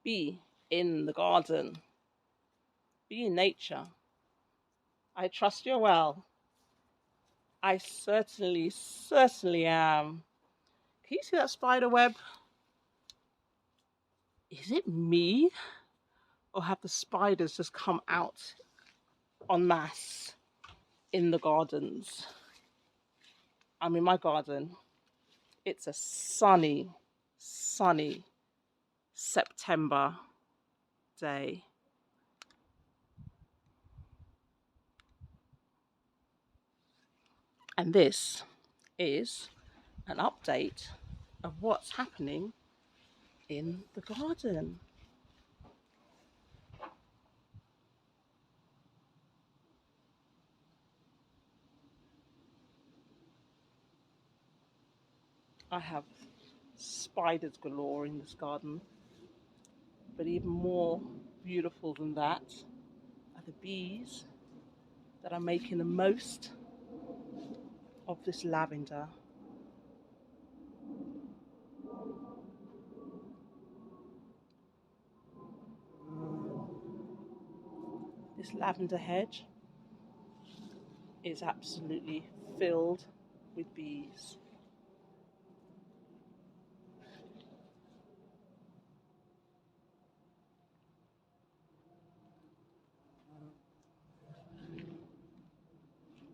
Be in the garden. Be in nature. I trust you're well. I certainly am. Can you see that spider web? Is it me? Or have the spiders just come out en masse in the gardens? I'm in my garden. It's a sunny September day. And this is an update of what's happening in the garden. I have spiders galore in this garden, but even more beautiful than that are the bees that are making the most of this lavender. This lavender hedge is absolutely filled with bees.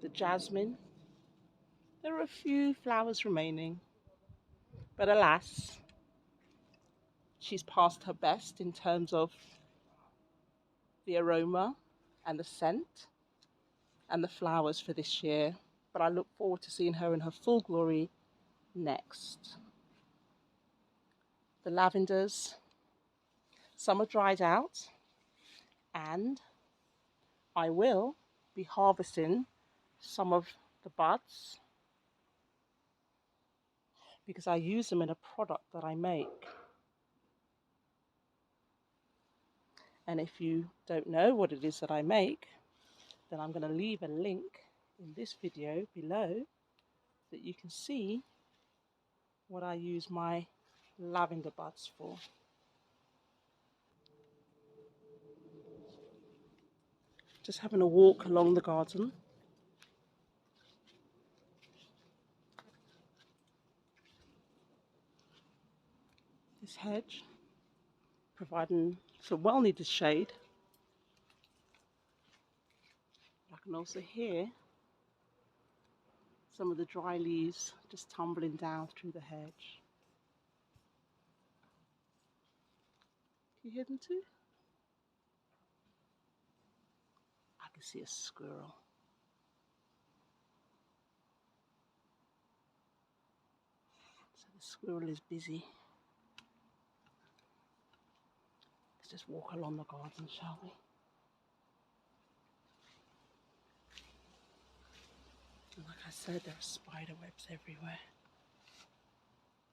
The jasmine, there are a few flowers remaining, but alas, she's past her best in terms of the aroma and the scent and the flowers for this year. But I look forward to seeing her in her full glory next. The lavenders, some are dried out, and I will be harvesting some of the buds because I use them in a product that I make. And if you don't know what it is that I make, then I'm going to leave a link in this video below that you can see what I use my lavender buds for. Just having a walk along the garden. This hedge providing some well needed shade. I can also hear some of the dry leaves just tumbling down through the hedge. Can you hear them too? I can see a squirrel. So the squirrel is busy. Let's just walk along the garden, shall we? And like I said, there are spider webs everywhere.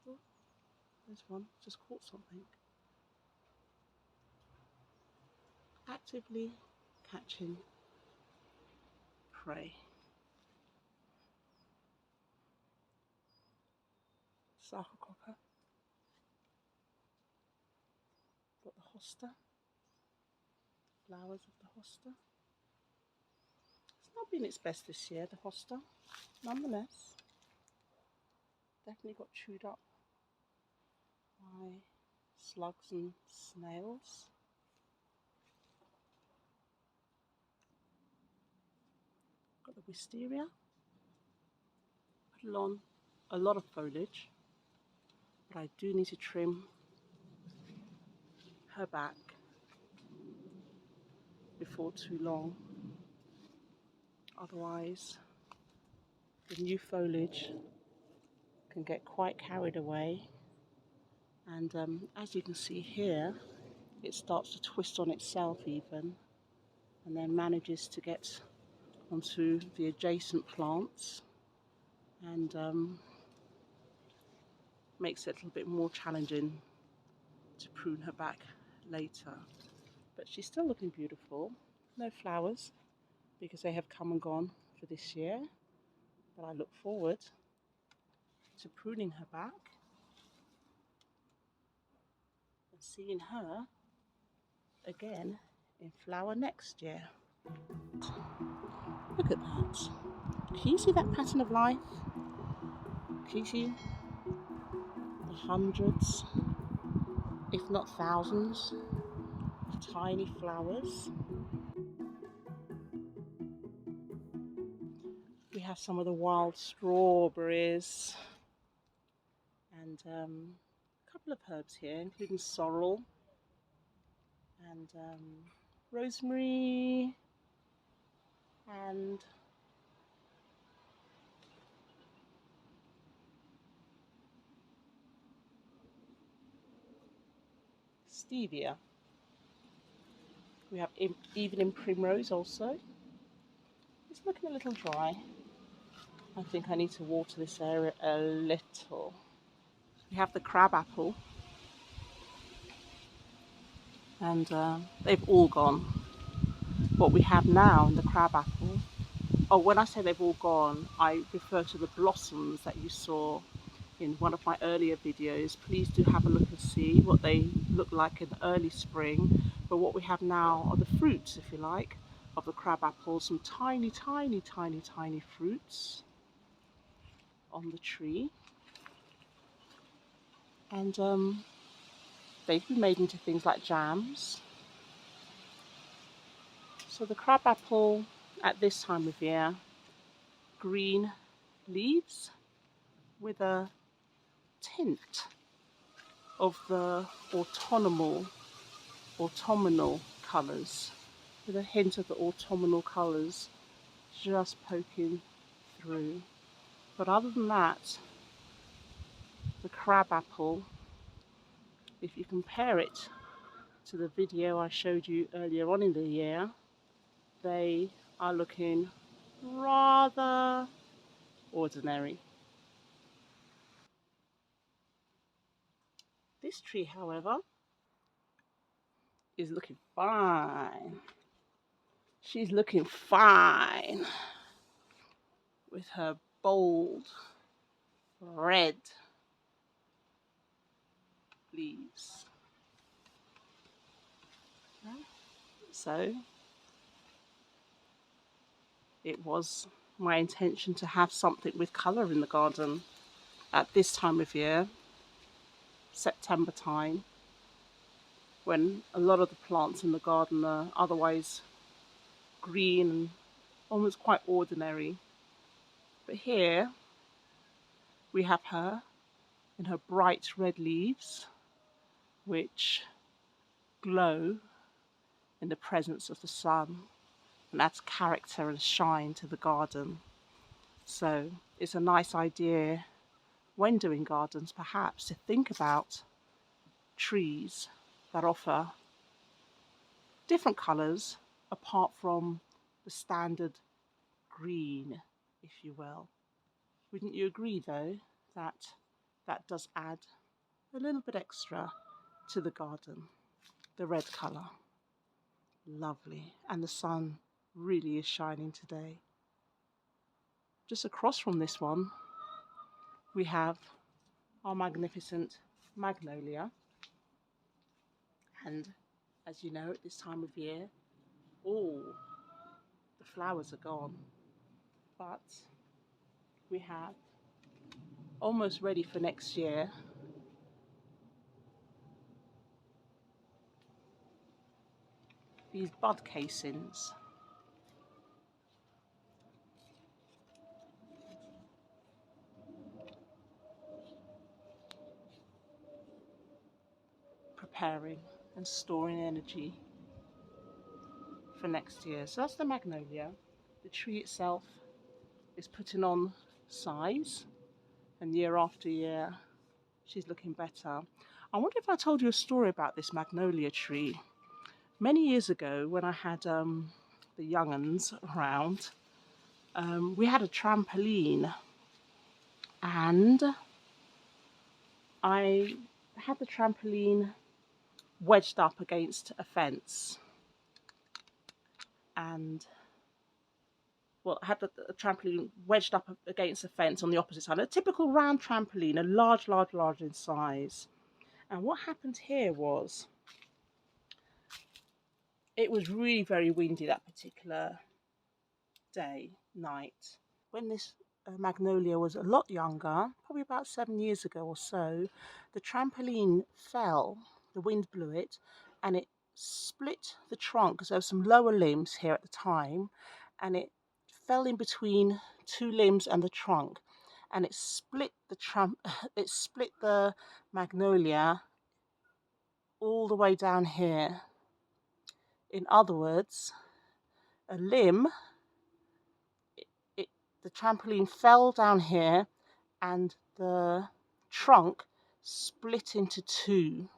Oh, there's one, just caught something. Actively catching prey. Sarcococca. Got the hosta. Flowers of the hosta. It's not been its best this year, the hosta. Nonetheless, definitely got chewed up by slugs and snails. Got the wisteria. Put on a lot of foliage, but I do need to trim her back before too long. Otherwise, the new foliage can get quite carried away. And as you can see here, it starts to twist on itself even, and then manages to get onto the adjacent plants and makes it a little bit more challenging to prune her back later. But she's still looking beautiful. No flowers because they have come and gone for this year, but I look forward to pruning her back and seeing her again in flower next year. Look at that. Can you see that pattern of life? Can you see the hundreds, if not thousands, of tiny flowers? We have some of the wild strawberries and a couple of herbs here, including sorrel and rosemary and stevia. We have evening primrose also. It's looking a little dry. I think I need to water this area a little. We have the crabapple, and they've all gone. What we have now in the crabapple, oh, when I say they've all gone, I refer to the blossoms that you saw in one of my earlier videos. Please do have a look and see what they look like in early spring. But what we have now are the fruits, if you like, of the crabapple. Some tiny, tiny, tiny, tiny fruits on the tree. And they've been made into things like jams. So the crabapple at this time of year, green leaves with a tint of the autumnal colours, with a hint of the autumnal colours just poking through. But other than that, the crabapple, if you compare it to the video I showed you earlier on in the year, they are looking rather ordinary. This tree, however, is looking fine. She's looking fine with her bold red leaves. So it was my intention to have something with colour in the garden at this time of year, September time, when a lot of the plants in the garden are otherwise green and almost quite ordinary. But here we have her in her bright red leaves, which glow in the presence of the sun and adds character and shine to the garden. So it's a nice idea when doing gardens perhaps to think about trees that offer different colours apart from the standard green, if you will. Wouldn't you agree though that that does add a little bit extra to the garden? The red colour, lovely, and the sun really is shining today. Just across from this one we have our magnificent magnolia, and as you know, at this time of year all the flowers are gone, but we have almost ready for next year these bud casings. Preparing and storing energy for next year. So that's the magnolia. The tree itself is putting on size, and year after year she's looking better. I wonder if I told you a story about this magnolia tree. Many years ago, when I had the young uns around, we had a trampoline, and I had the trampoline wedged up against a fence, and well, I had the trampoline wedged up against a fence on the opposite side, a typical round trampoline, a large in size. And what happened here was It was really very windy that particular night. When this magnolia was a lot younger, probably about 7 years ago or so, the trampoline fell. The wind blew it, and it split the trunk because there were some lower limbs here at the time, and it fell in between two limbs and the trunk, and it split the it split the magnolia all the way down here. In other words, a limb, it, it the trampoline fell down here and the trunk split into two.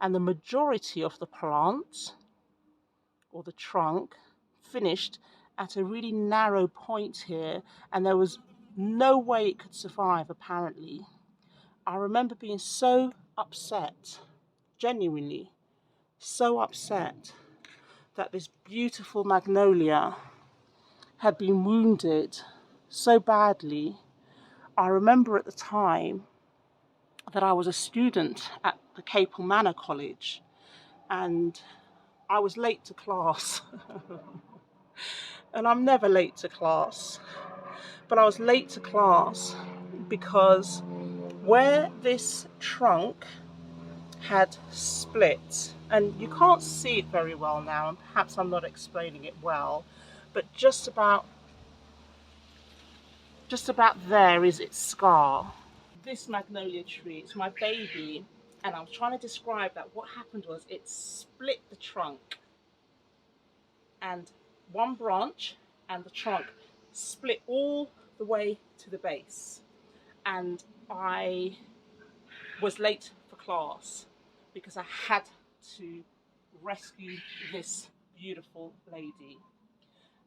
And the majority of the plant or the trunk finished at a really narrow point here, and there was no way it could survive, apparently. I remember being so upset, genuinely so upset, that this beautiful magnolia had been wounded so badly. I remember at the time that I was a student at the Capel Manor College, and I was late to class. And I'm never late to class, but I was late to class because where this trunk had split, and you can't see it very well now, and perhaps I'm not explaining it well, but just about there is its scar. This magnolia tree, it's my baby, and I was trying to describe that what happened was it split the trunk, and one branch and the trunk split all the way to the base, and I was late for class because I had to rescue this beautiful lady,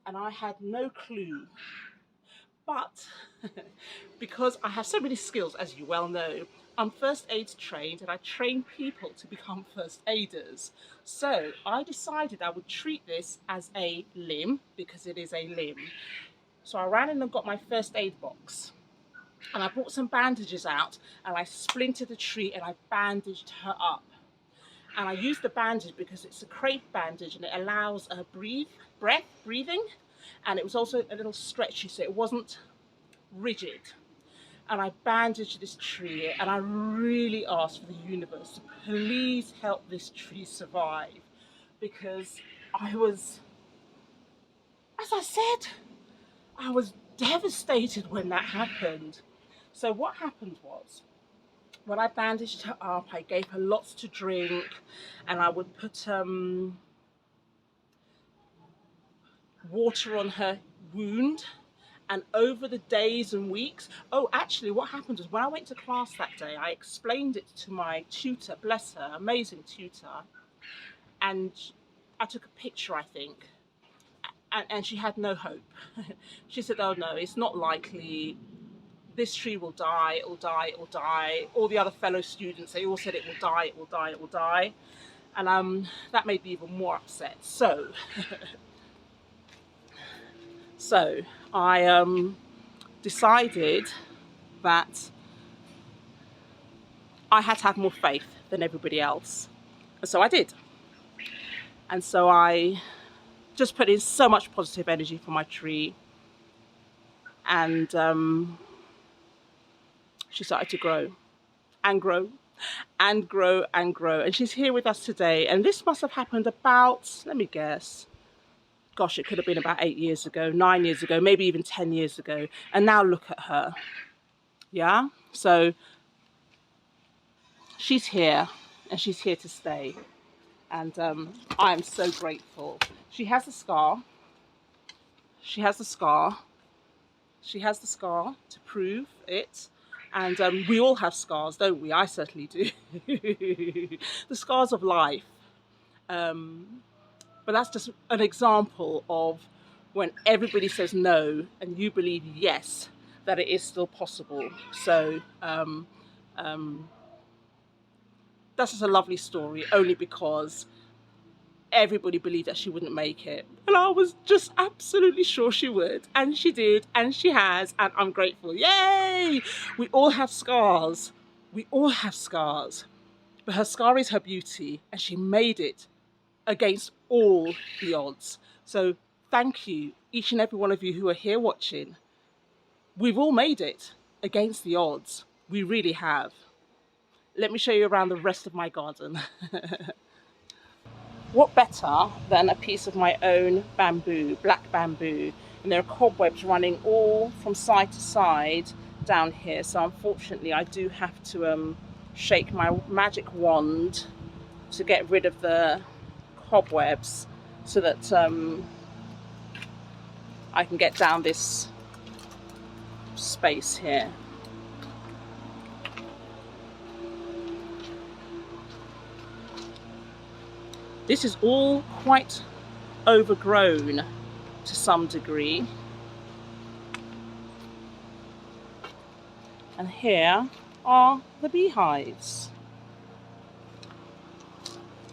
and I had no clue. But because I have so many skills, as you well know, I'm first aid trained and I train people to become first aiders. So I decided I would treat this as a limb because it is a limb. So I ran in and got my first aid box, and I brought some bandages out, and I splintered the tree and I bandaged her up. And I used the bandage because it's a crepe bandage and it allows breathing, and it was also a little stretchy, so it wasn't rigid. And I bandaged this tree, and I really asked for the universe to please help this tree survive, because I was, as I said, I was devastated when that happened. So what happened was, when I bandaged her up, I gave her lots to drink, and I would put water on her wound. And over the days and weeks, oh, actually, what happened was when I went to class that day, I explained it to my tutor, bless her, amazing tutor, and I took a picture, I think, and she had no hope. She said, oh no, it's not likely. This tree will die, it will die, it will die. All the other fellow students, they all said it will die, it will die, it will die. And that made me even more upset. So I decided that I had to have more faith than everybody else. And so I did. And so I just put in so much positive energy for my tree. And she started to grow and grow and grow and grow. And she's here with us today. And this must have happened about, let me guess, gosh, it could have been about 8 years ago, 9 years ago, maybe even 10 years ago. And now look at her. Yeah? So she's here, and she's here to stay. And I am so grateful. She has a scar. She has a scar. She has the scar to prove it. And we all have scars, don't we? I certainly do. The scars of life. But that's just an example of when everybody says no and you believe yes, that it is still possible. So that's just a lovely story, only because everybody believed that she wouldn't make it. And I was just absolutely sure she would. And she did, and she has, and I'm grateful. Yay! We all have scars. We all have scars. But her scar is her beauty, and she made it against all the odds. So thank you, each and every one of you who are here watching. We've all made it against the odds. We really have. Let me show you around the rest of my garden. What better than a piece of my own bamboo, black bamboo? And there are cobwebs running all from side to side down here. So unfortunately, I do have to shake my magic wand to get rid of the cobwebs so that I can get down this space here. This is all quite overgrown to some degree. And here are the beehives.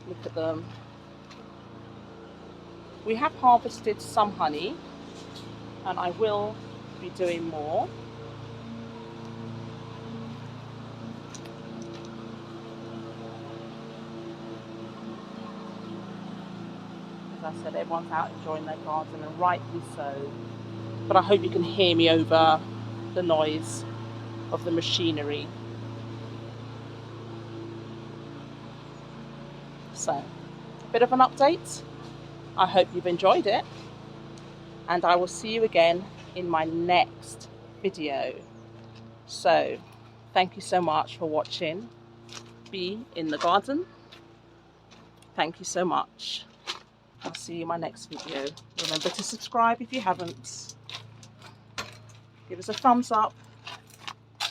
Look at them. We have harvested some honey, and I will be doing more. As I said, everyone's out enjoying their garden, and rightly so. But I hope you can hear me over the noise of the machinery. So, a bit of an update. I hope you've enjoyed it, and I will see you again in my next video. So, thank you so much for watching Bee in the Garden. Thank you so much. I'll see you in my next video. Remember to subscribe if you haven't. Give us a thumbs up.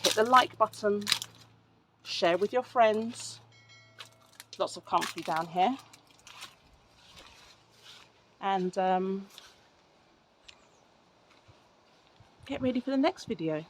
Hit the like button. Share with your friends. Lots of comfy down here. And get ready for the next video.